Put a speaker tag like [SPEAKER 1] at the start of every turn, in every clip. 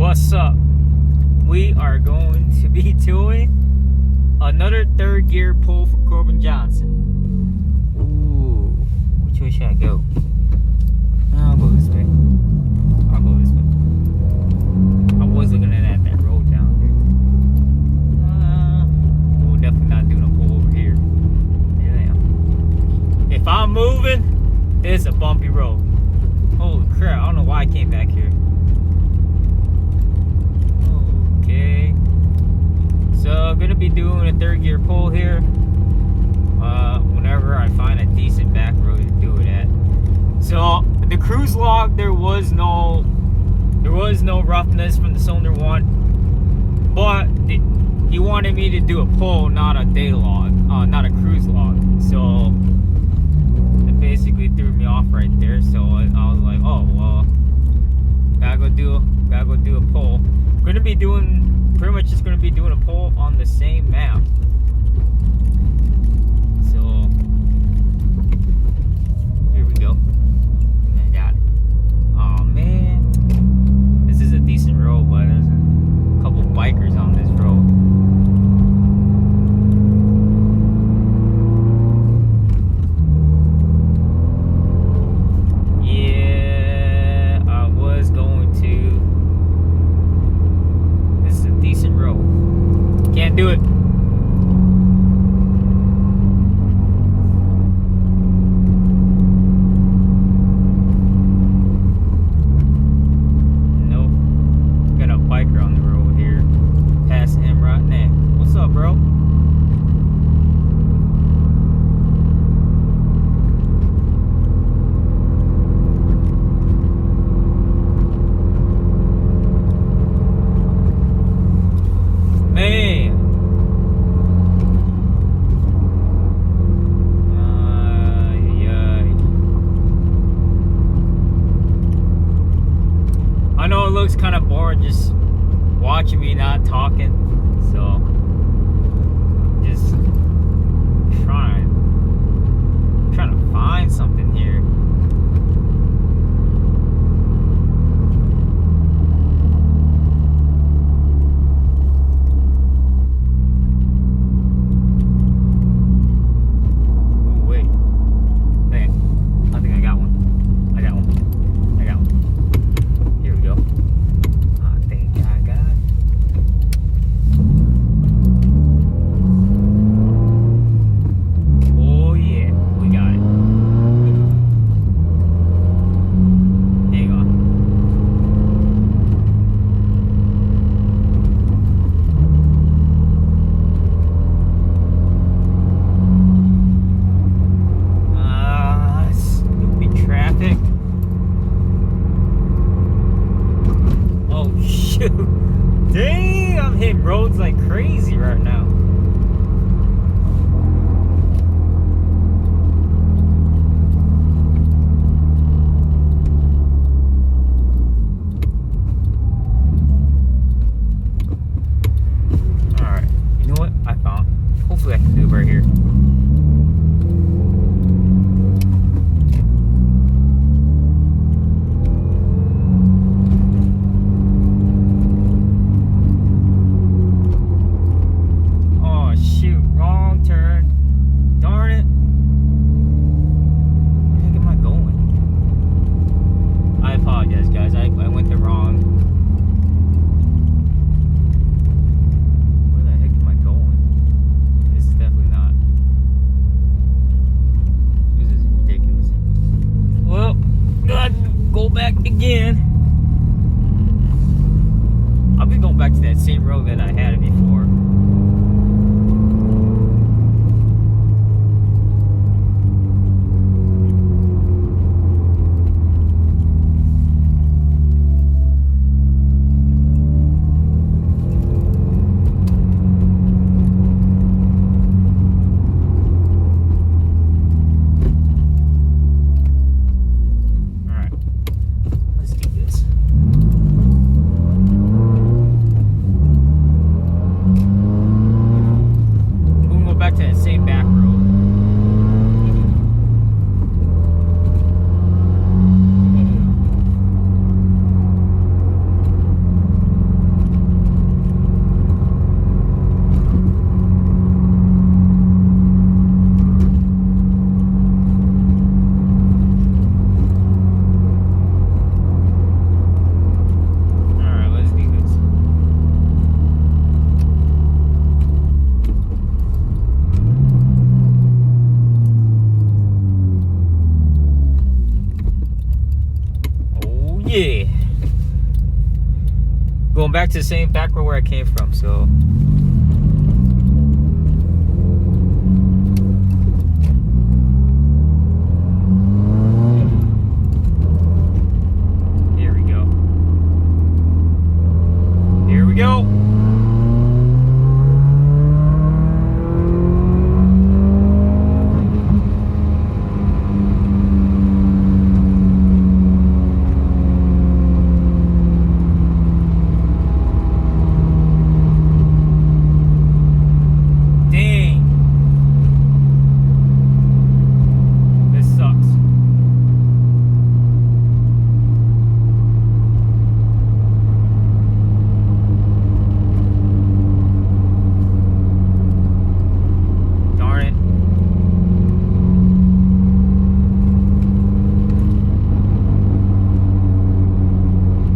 [SPEAKER 1] What's up? We are going to be doing another third gear pull for Corbin Johnson. Ooh, which way should I go? I'll go this way. I'll go this way. I was looking at that road down here. We're definitely not doing a pull over here. Yeah. If I'm moving, it's a bumpy road. Holy crap, I don't know why I came back here. Okay. So I'm gonna be doing a third gear pull here. Whenever I find a decent back road to do it at. So the cruise log, there was no roughness from the cylinder one, but he wanted me to do a pull, not a day log, not a cruise log. So it basically threw me off right there. So I was like, oh well, gotta go do a pull. Gonna be doing pretty much just gonna be doing a pull on the same map. So here we go. I got it. Oh man, this is a decent road, but there's a couple bikers on this road. Yeah, I was going to. This is a decent road. Can't do it. Nope. Got a biker on the road here. Passing him right now. What's up, bro? Man. I know it looks kind of boring just watching me not talking, so just trying to find something here. Dang, I'm hitting roads like crazy right now. Alright, you know what? I found. Hopefully I can do it right here. Again, I'll be going back to that same road that I had it before. This. going back to the same back road where I came from. So here we go. Here we go.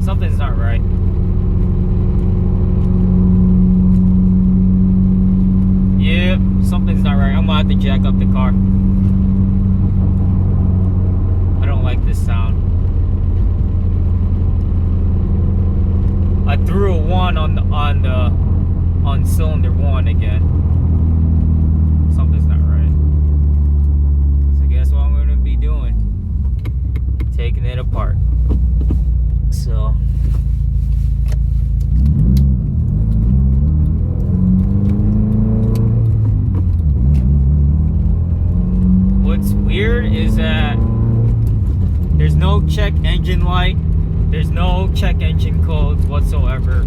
[SPEAKER 1] Something's not right. Yeah, something's not right. I'm gonna have to jack up the car. I don't like this sound. I threw a 1 on cylinder 1 again. Something's not right. So guess what I'm gonna be doing? Taking it apart. So what's weird is that there's no check engine light, there's no check engine codes whatsoever.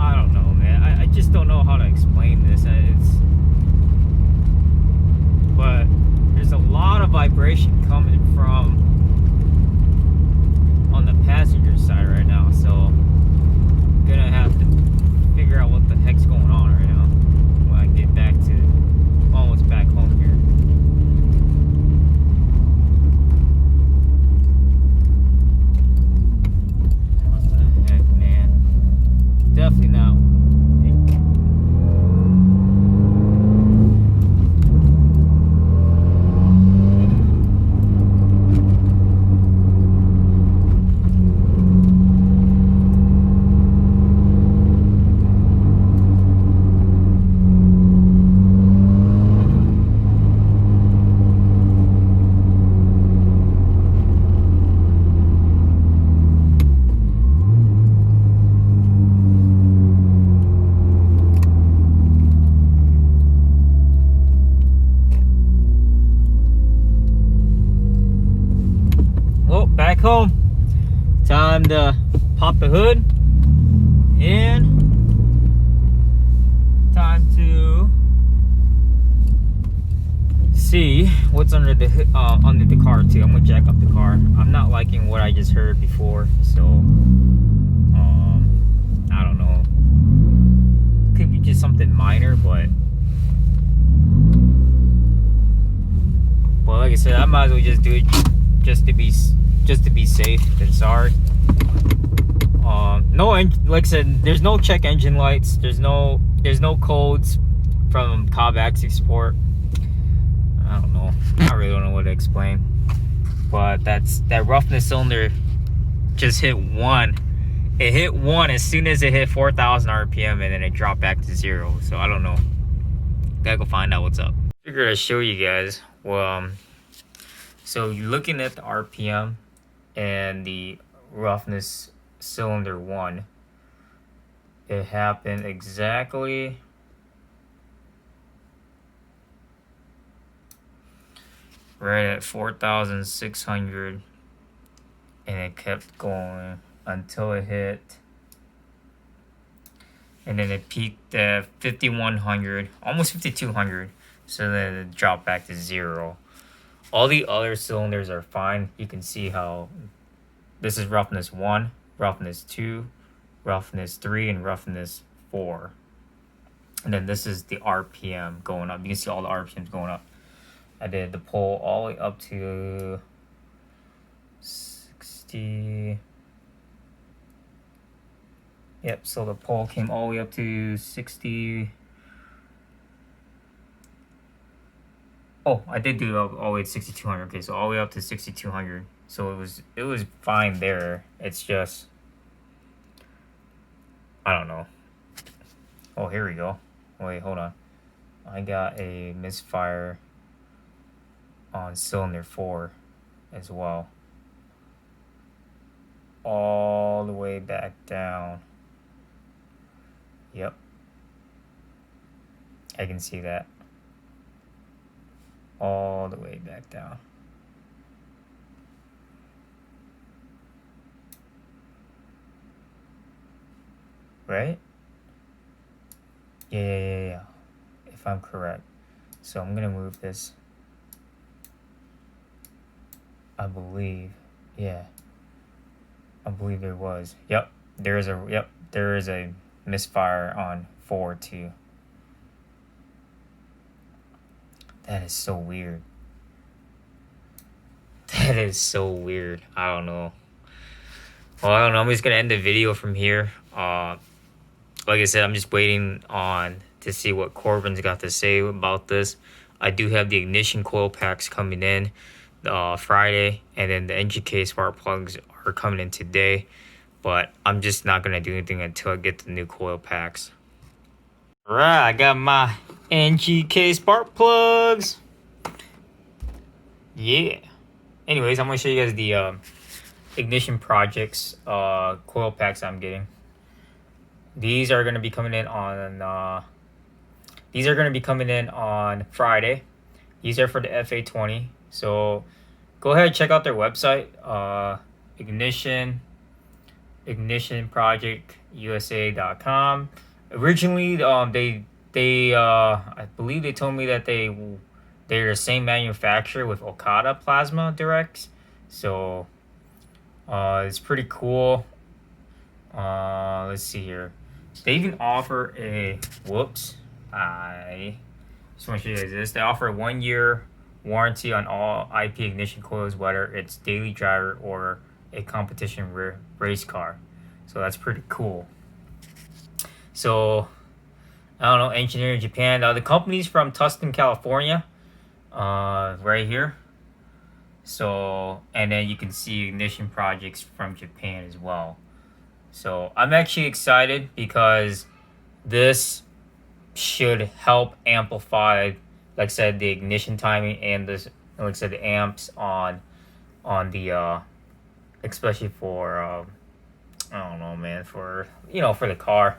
[SPEAKER 1] I don't know, man. I just don't know how to explain this. But there's a lot of vibration coming from on the passenger side right now, so I'm gonna have to figure out what the heck's going on right now when I get back to almost back home here. What the heck, man? Definitely not. Back home. Time to pop the hood and time to see what's under the car too. I'm gonna jack up the car. I'm not liking what I just heard before, so I don't know. Could be just something minor, but like I said, I might as well just do it just to be safe than sorry. No, like I said, there's no check engine lights. There's no codes from Covax Export. I don't know. I really don't know what to explain. But that roughness cylinder just hit 1. It hit 1 as soon as it hit 4,000 RPM, and then it dropped back to 0. So I don't know. Gotta go find out what's up. Figured I'd show you guys. Well, so you're looking at the RPM and the roughness cylinder 1. It happened exactly right at 4,600, and it kept going until it hit, and then it peaked at 5,100, almost 5,200. So then it dropped back to 0. All the other cylinders are fine. You can see how this is roughness 1, roughness 2, roughness 3, and roughness 4. And then this is the RPM going up. You can see all the RPMs going up. I did the pull all the way up to 60. Yep, so the pull came all the way up to 60. Oh, I did do all the way to 6,200. Okay, so all the way up to 6,200. So it was fine there. It's just, I don't know. Oh, here we go. Wait, hold on. I got a MisFire on cylinder 4 as well. All the way back down. Yep. I can see that. All the way back down. Right? Yeah. If I'm correct. So I'm gonna move this. I believe. Yeah. I believe there was. Yep. There is a MisFire on 4 too. That is so weird. That is so weird. I don't know. Well, I don't know. I'm just gonna end the video from here. Like I said, I'm just waiting on to see what Corbin's got to say about this. I do have the ignition coil packs coming in Friday, and then the NGK spark plugs are coming in today. But I'm just not gonna do anything until I get the new coil packs. Alright, I got my NGK spark plugs. Yeah. Anyways, I'm gonna show you guys the ignition projects coil packs I'm getting. These are gonna be coming in on Friday. These are for the FA20. So go ahead and check out their website, ignitionprojectusa.com. Originally, I believe they told me that they're the same manufacturer with Okada plasma directs. So it's pretty cool. Let's see here. They even offer I just want to show you guys this. They offer a 1-year warranty on all IP ignition coils, whether it's daily driver or a competition race car. So that's pretty cool. So I don't know, engineering in Japan. The company's from Tustin, California, right here. So, and then you can see ignition projects from Japan as well. So I'm actually excited because this should help amplify, like I said, the ignition timing and this, like I said, the amps on the especially for I don't know, man, for the car.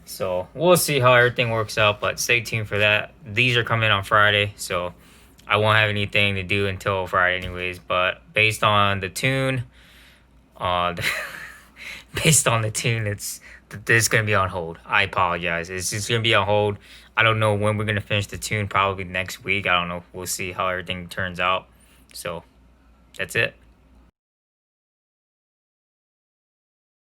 [SPEAKER 1] So we'll see how everything works out, but stay tuned for that. These are coming on Friday, so I won't have anything to do until Friday anyways. But based on the tune, it's gonna be on hold. I apologize. It's just gonna be on hold. I don't know when we're gonna finish the tune. Probably next week. I don't know. We'll see how everything turns out. So that's it.